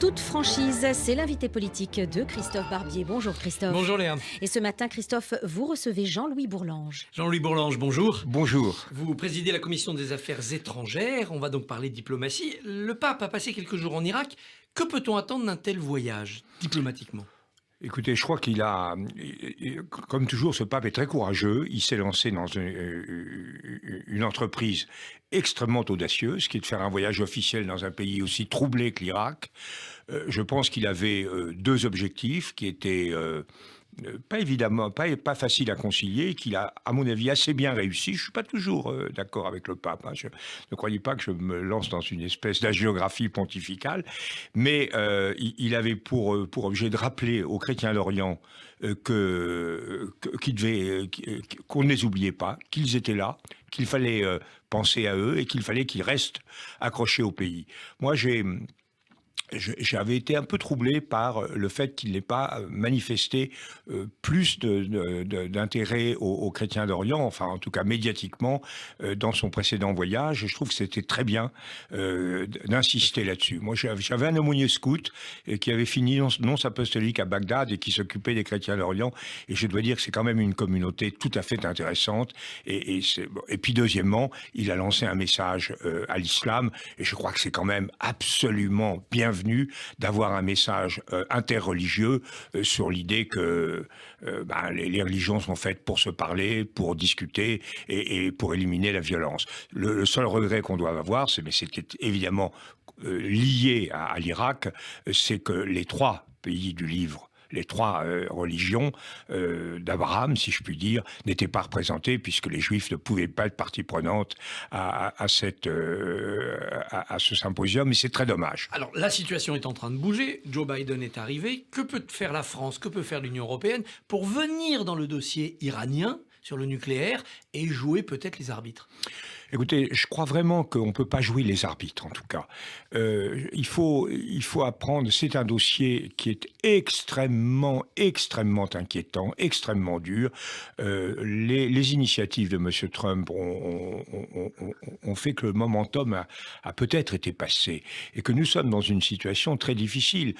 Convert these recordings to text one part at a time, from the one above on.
toute franchise, c'est l'invité politique de Christophe Barbier. Bonjour Christophe. Bonjour Léa. Et ce matin, Christophe, vous recevez Jean-Louis Bourlange. Jean-Louis Bourlange, bonjour. Bonjour. Vous présidez la commission des affaires étrangères, on va donc parler diplomatie. Le pape a passé quelques jours en Irak. Que peut-on attendre d'un tel voyage, diplomatiquement ? Écoutez, je crois qu'il a, comme toujours, ce pape est très courageux. Il s'est lancé dans une entreprise extrêmement audacieuse, qui est de faire un voyage officiel dans un pays aussi troublé que l'Irak. Je pense qu'il avait deux objectifs qui étaient pas facile à concilier, qu'il a, à mon avis, assez bien réussi. Je ne suis pas toujours d'accord avec le pape. Je ne croyez pas que je me lance dans une espèce d'hagiographie pontificale, mais il avait pour objet de rappeler aux chrétiens d'Orient qu'on ne les oubliait pas, qu'ils étaient là, qu'il fallait penser à eux et qu'il fallait qu'ils restent accrochés au pays. Moi, j'avais été un peu troublé par le fait qu'il n'ait pas manifesté plus d'intérêt aux chrétiens d'Orient, enfin en tout cas médiatiquement, dans son précédent voyage. Et je trouve que c'était très bien d'insister là-dessus. Moi, j'avais un aumônier scout qui avait fini nonce apostolique à Bagdad et qui s'occupait des chrétiens d'Orient. Et je dois dire que c'est quand même une communauté tout à fait intéressante. Et puis deuxièmement, il a lancé un message à l'islam. Et je crois que c'est quand même absolument bienvenu d'avoir un message interreligieux sur l'idée que les religions sont faites pour se parler, pour discuter et pour éliminer la violence. Le seul regret qu'on doit avoir, mais c'était évidemment lié à l'Irak, c'est que les trois pays du livre, les trois religions d'Abraham, si je puis dire, n'étaient pas représentées puisque les Juifs ne pouvaient pas être partie prenante à ce symposium, et c'est très dommage. Alors, la situation est en train de bouger. Joe Biden est arrivé. Que peut faire la France, que peut faire l'Union européenne pour venir dans le dossier iranien sur le nucléaire et jouer peut-être les arbitres ? Écoutez, je crois vraiment qu'on ne peut pas jouer les arbitres, en tout cas. Il faut apprendre, c'est un dossier qui est extrêmement inquiétant, extrêmement dur. Les initiatives de M. Trump ont fait que le momentum a peut-être été passé et que nous sommes dans une situation très difficile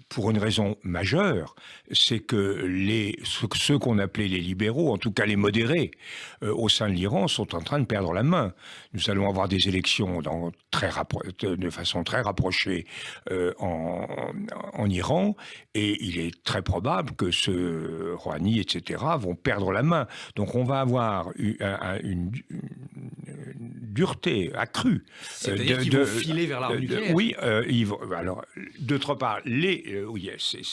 pour une raison majeure, c'est que ceux qu'on appelait les libéraux, en tout cas les modérés, au sein de l'Iran, sont en train de perdre la main. Nous allons avoir des élections de façon très rapprochée en Iran, et il est très probable que ce Rouhani, etc., vont perdre la main. Donc on va avoir une dureté accrue. C'est-à-dire qu'ils vont filer vers l'arme nucléaire. Oui, alors, d'autre part, il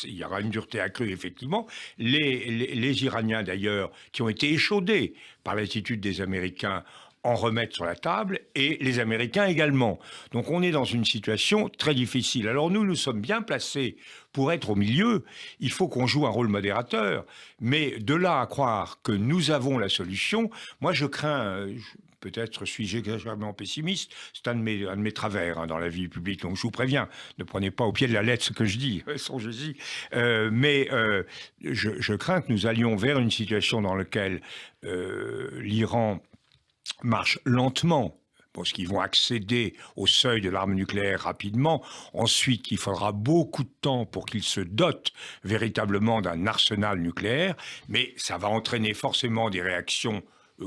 y aura une dureté accrue, effectivement. Les Iraniens, d'ailleurs, qui ont été échaudés par l'attitude des Américains, en remettre sur la table, et les Américains également. Donc on est dans une situation très difficile. Alors nous sommes bien placés pour être au milieu. Il faut qu'on joue un rôle modérateur. Mais de là à croire que nous avons la solution, moi je crains... Peut-être suis-je exagérément pessimiste, c'est un de mes travers dans la vie publique, donc je vous préviens, ne prenez pas au pied de la lettre ce que je dis, songez-y. Mais je crains que nous allions vers une situation dans laquelle l'Iran marche lentement, parce qu'ils vont accéder au seuil de l'arme nucléaire rapidement. Ensuite, il faudra beaucoup de temps pour qu'ils se dotent véritablement d'un arsenal nucléaire, mais ça va entraîner forcément des réactions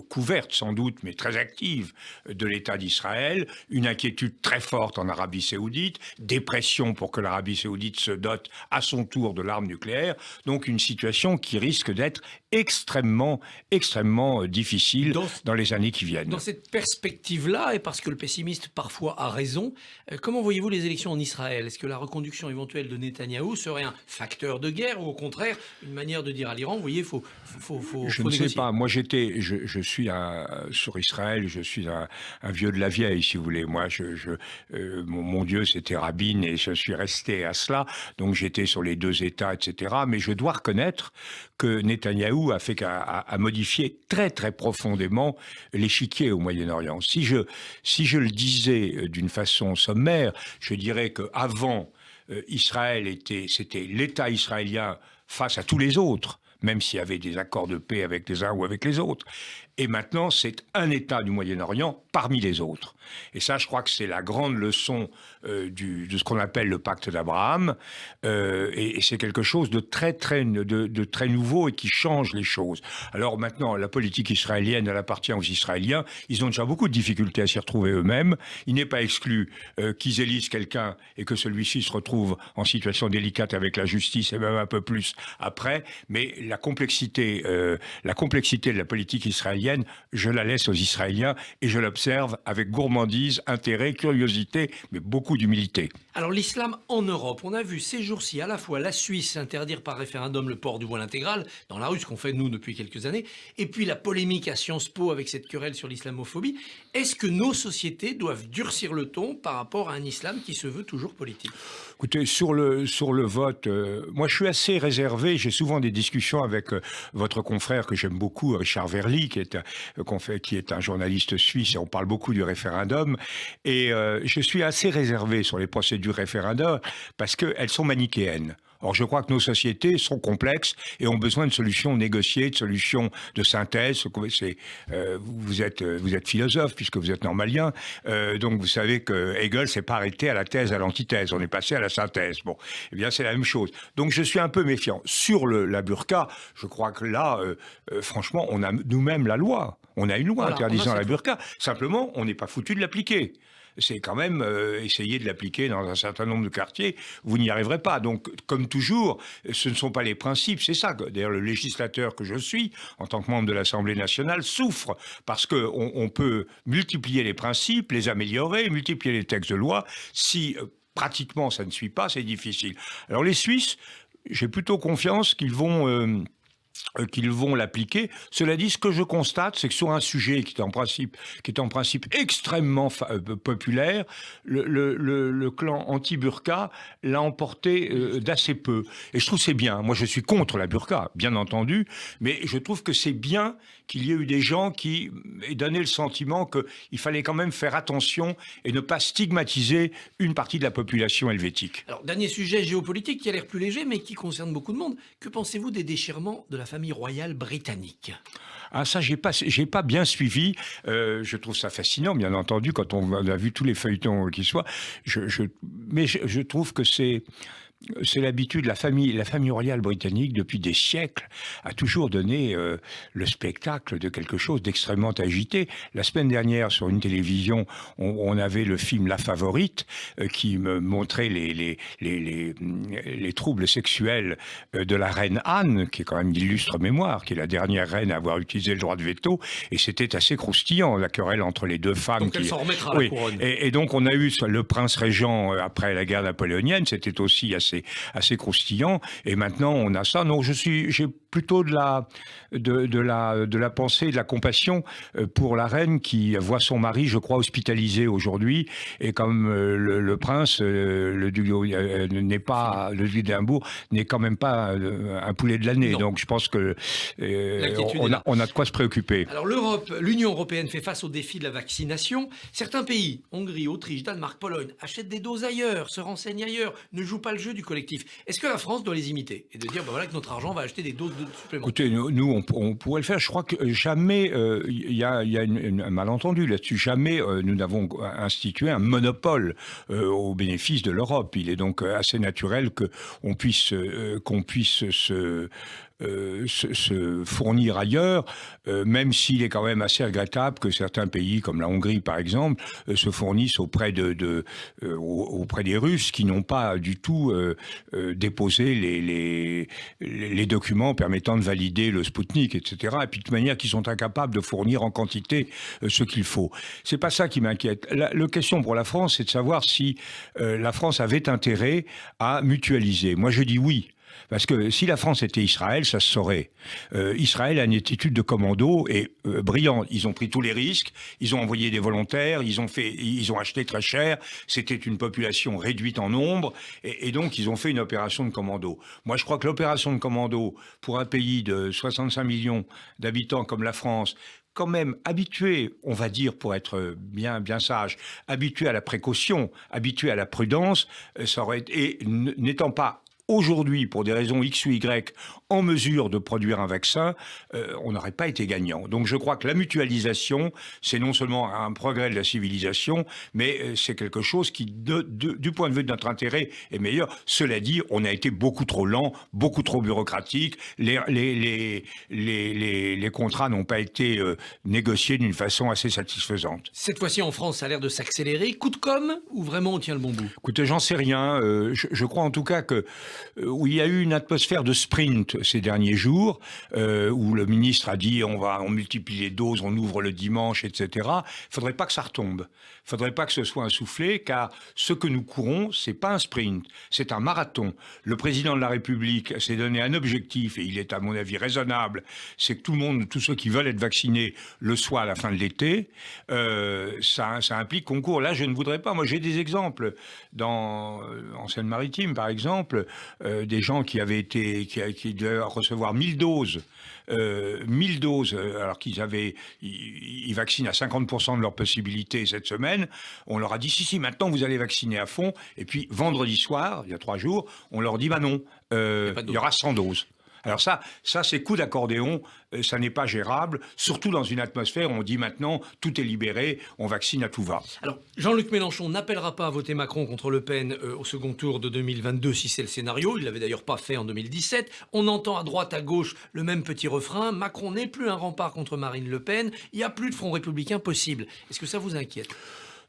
couvertes sans doute, mais très actives de l'État d'Israël, une inquiétude très forte en Arabie Saoudite, des pressions pour que l'Arabie Saoudite se dote à son tour de l'arme nucléaire, donc une situation qui risque d'être extrêmement difficile dans les années qui viennent. Dans cette perspective-là, et parce que le pessimiste parfois a raison, comment voyez-vous les élections en Israël ? Est-ce que la reconduction éventuelle de Netanyahou serait un facteur de guerre ou au contraire une manière de dire à l'Iran, vous voyez, faut je ne sais pas. Moi, je suis sur Israël, je suis un vieux de la vieille, si vous voulez. Moi, mon Dieu, c'était Rabin et je suis resté à cela. Donc, j'étais sur les deux États, etc. Mais je dois reconnaître que Netanyahou a modifié très, très profondément l'échiquier au Moyen-Orient. Si je le disais d'une façon sommaire, je dirais qu'avant, Israël c'était l'État israélien face à tous les autres. même s'il y avait des accords de paix avec les uns ou avec les autres. Et maintenant, c'est un État du Moyen-Orient parmi les autres. Et ça, je crois que c'est la grande leçon de ce qu'on appelle le pacte d'Abraham. Et c'est quelque chose de très nouveau et qui change les choses. Alors maintenant, la politique israélienne, elle appartient aux Israéliens. Ils ont déjà beaucoup de difficultés à s'y retrouver eux-mêmes. Il n'est pas exclu qu'ils élisent quelqu'un et que celui-ci se retrouve en situation délicate avec la justice et même un peu plus après. Mais la complexité de la politique israélienne, je la laisse aux Israéliens et je l'observe avec gourmandise, intérêt, curiosité, mais beaucoup d'humilité. Alors l'islam en Europe, on a vu ces jours-ci à la fois la Suisse interdire par référendum le port du voile intégral dans la rue, ce qu'on fait nous depuis quelques années, et puis la polémique à Sciences Po avec cette querelle sur l'islamophobie. Est-ce que nos sociétés doivent durcir le ton par rapport à un islam qui se veut toujours politique ? Écoutez, sur le vote, moi je suis assez réservé. J'ai souvent des discussions avec votre confrère que j'aime beaucoup, Richard Verly, qui est un journaliste suisse, et on parle beaucoup du référendum. Et je suis assez réservé sur les procédures référendaires parce qu'elles sont manichéennes. Or, je crois que nos sociétés sont complexes et ont besoin de solutions négociées, de solutions de synthèse. Vous êtes philosophe puisque vous êtes normalien, donc vous savez que Hegel s'est pas arrêté à la thèse, à l'antithèse. On est passé à la synthèse. Bon, eh bien c'est la même chose. Donc je suis un peu méfiant sur la burqa. Je crois que là, franchement, on a nous-mêmes la loi. On a une loi interdisant la burqa. Simplement, on n'est pas foutu de l'appliquer. C'est quand même essayer de l'appliquer dans un certain nombre de quartiers, vous n'y arriverez pas. Donc, comme toujours, ce ne sont pas les principes, c'est ça. D'ailleurs, le législateur que je suis, en tant que membre de l'Assemblée nationale, souffre parce qu'on peut multiplier les principes, les améliorer, multiplier les textes de loi. Si pratiquement ça ne suit pas, c'est difficile. Alors les Suisses, j'ai plutôt confiance qu'ils vont l'appliquer. Cela dit, ce que je constate, c'est que sur un sujet qui est en principe extrêmement populaire, le clan anti-burqa l'a emporté d'assez peu. Et je trouve que c'est bien. Moi, je suis contre la burqa, bien entendu, mais je trouve que c'est bien qu'il y ait eu des gens qui aient donné le sentiment qu'il fallait quand même faire attention et ne pas stigmatiser une partie de la population helvétique. Alors, dernier sujet géopolitique qui a l'air plus léger, mais qui concerne beaucoup de monde. Que pensez-vous des déchirements de la famille royale britannique ? Ah, ça, j'ai pas bien suivi. Je trouve ça fascinant, bien entendu, quand on a vu tous les feuilletons qui soient. Mais je trouve que c'est l'habitude. La famille royale britannique, depuis des siècles, a toujours donné le spectacle de quelque chose d'extrêmement agité. La semaine dernière, sur une télévision, on avait le film La Favorite, qui me montrait les troubles sexuels de la reine Anne, qui est quand même d'illustre mémoire, qui est la dernière reine à avoir utilisé le droit de veto, et c'était assez croustillant, la querelle entre les deux femmes. Donc elle s'en remettra à la couronne. Et donc on a eu le prince régent après la guerre napoléonienne, c'était aussi assez croustillant, et maintenant on a ça. Non, j'ai plutôt de la pensée, de la compassion pour la reine qui voit son mari, je crois, hospitalisé aujourd'hui, et comme le prince, le duc d'Édimbourg n'est quand même pas un poulet de l'année, donc je pense que on a de quoi se préoccuper. Alors l'Union européenne fait face au défi de la vaccination. Certains pays, Hongrie, Autriche, Danemark, Pologne, achètent des doses ailleurs, se renseignent ailleurs, ne jouent pas le jeu du collectif. Est-ce que la France doit les imiter et de dire voilà que notre argent va acheter des doses supplémentaires ? Écoutez, nous on pourrait le faire. Je crois que jamais il y a un malentendu là-dessus. Jamais nous n'avons institué un monopole au bénéfice de l'Europe. Il est donc assez naturel qu'on puisse se fournir ailleurs, même s'il est quand même assez regrettable que certains pays, comme la Hongrie par exemple, se fournissent auprès des Russes qui n'ont pas du tout déposé les documents permettant de valider le Spoutnik, etc. Et puis de manière qu'ils sont incapables de fournir en quantité ce qu'il faut. C'est pas ça qui m'inquiète. La question pour la France, c'est de savoir si la France avait intérêt à mutualiser. Moi, je dis oui. Parce que si la France était Israël, ça se saurait. Israël a une attitude de commando et brillante. Ils ont pris tous les risques, ils ont envoyé des volontaires, ils ont acheté très cher. C'était une population réduite en nombre et donc ils ont fait une opération de commando. Moi, je crois que l'opération de commando pour un pays de 65 millions d'habitants comme la France, quand même habitué, on va dire, pour être bien sage, habitué à la précaution, habitué à la prudence, ça aurait été, et n'étant pas aujourd'hui, pour des raisons X ou Y, en mesure de produire un vaccin, on n'aurait pas été gagnant. Donc je crois que la mutualisation, c'est non seulement un progrès de la civilisation, mais c'est quelque chose qui, du point de vue de notre intérêt, est meilleur. Cela dit, on a été beaucoup trop lent, beaucoup trop bureaucratique. Les contrats n'ont pas été négociés d'une façon assez satisfaisante. Cette fois-ci, en France, ça a l'air de s'accélérer. Coup de com' ou vraiment on tient le bon bout? Écoutez, j'en sais rien. Je crois en tout cas que où il y a eu une atmosphère de sprint ces derniers jours, où le ministre a dit on multiplie les doses, on ouvre le dimanche, etc. Il ne faudrait pas que ça retombe. Il ne faudrait pas que ce soit un soufflet, car ce que nous courons, c'est pas un sprint, c'est un marathon. Le président de la République s'est donné un objectif, et il est à mon avis raisonnable, c'est que tout le monde, tous ceux qui veulent être vaccinés, le soient à la fin de l'été. Ça implique qu'on court. Là, je ne voudrais pas. Moi, j'ai des exemples en Seine-Maritime, par exemple, des gens qui devaient recevoir 1000 doses. 1000 doses, alors ils vaccinent à 50% de leurs possibilités cette semaine. On leur a dit, si, maintenant vous allez vacciner à fond. Et puis, vendredi soir, il y a 3 jours, on leur dit, non, il y aura 100 doses. Alors ça c'est coup d'accordéon, ça n'est pas gérable, surtout dans une atmosphère où on dit maintenant, tout est libéré, on vaccine à tout va. Alors, Jean-Luc Mélenchon n'appellera pas à voter Macron contre Le Pen au second tour de 2022 si c'est le scénario, il l'avait d'ailleurs pas fait en 2017. On entend à droite, à gauche le même petit refrain, Macron n'est plus un rempart contre Marine Le Pen, il n'y a plus de front républicain possible. Est-ce que ça vous inquiète ?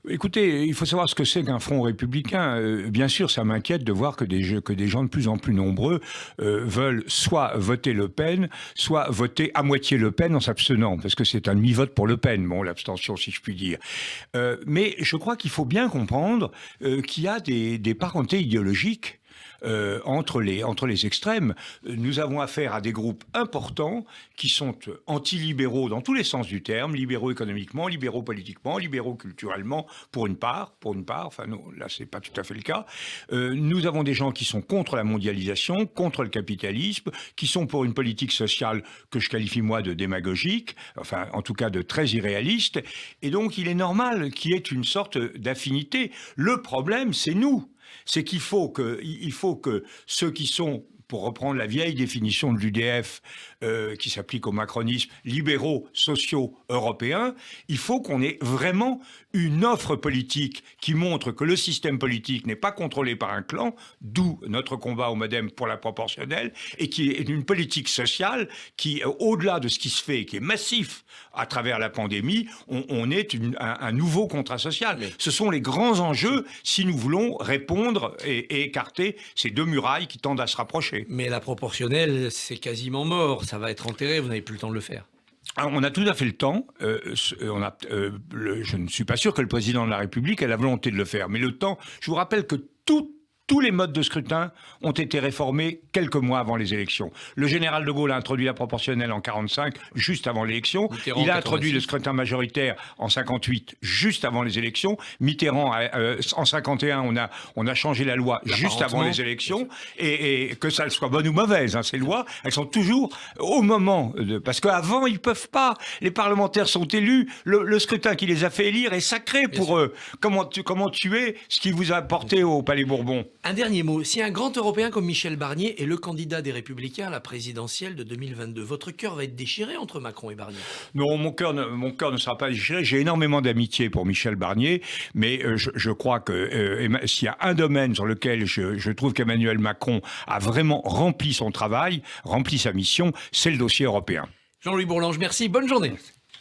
Écoutez, il faut savoir ce que c'est qu'un front républicain. Bien sûr, ça m'inquiète de voir que des gens de plus en plus nombreux veulent soit voter Le Pen, soit voter à moitié Le Pen en s'abstenant, parce que c'est un demi-vote pour Le Pen, bon, l'abstention si je puis dire. Mais je crois qu'il faut bien comprendre qu'il y a des parentés idéologiques entre les extrêmes. Nous avons affaire à des groupes importants qui sont anti-libéraux dans tous les sens du terme, libéraux économiquement, libéraux politiquement, libéraux culturellement, pour une part, enfin non, là c'est pas tout à fait le cas. Nous avons des gens qui sont contre la mondialisation, contre le capitalisme, qui sont pour une politique sociale que je qualifie moi de démagogique, enfin en tout cas de très irréaliste, et donc il est normal qu'il y ait une sorte d'affinité. Le problème, c'est nous. C'est qu'il faut que ceux qui sont, pour reprendre la vieille définition de l'UDF qui s'applique au macronisme, libéraux, sociaux, européens, il faut qu'on ait vraiment une offre politique qui montre que le système politique n'est pas contrôlé par un clan, d'où notre combat au MoDem pour la proportionnelle, et qui est une politique sociale qui, au-delà de ce qui se fait, qui est massif à travers la pandémie, on est un nouveau contrat social. Mais ce sont les grands enjeux si nous voulons répondre et écarter ces deux murailles qui tendent à se rapprocher. Mais la proportionnelle, c'est quasiment mort. Ça va être enterré, vous n'avez plus le temps de le faire. Alors, on a tout à fait le temps. Je ne suis pas sûr que le président de la République ait la volonté de le faire. Mais le temps, je vous rappelle que tous les modes de scrutin ont été réformés quelques mois avant les élections. Le général de Gaulle a introduit la proportionnelle en 45, juste avant l'élection. Il a introduit le scrutin majoritaire en 58, juste avant les élections. Mitterrand, en 51, on a changé la loi juste avant les élections. Et que ça soit bonne ou mauvaise, ces lois, elles sont toujours au moment parce qu'avant, ils peuvent pas. Les parlementaires sont élus. Le scrutin qui les a fait élire est sacré pour eux. Comment tuer ce qui vous a porté au Palais Bourbon? Un dernier mot. Si un grand Européen comme Michel Barnier est le candidat des Républicains à la présidentielle de 2022, votre cœur va être déchiré entre Macron et Barnier? Non, mon cœur ne sera pas déchiré. J'ai énormément d'amitié pour Michel Barnier, mais je crois que s'il y a un domaine sur lequel je trouve qu'Emmanuel Macron a vraiment rempli son travail, rempli sa mission, c'est le dossier européen. Jean-Louis Bourlange, merci. Bonne journée.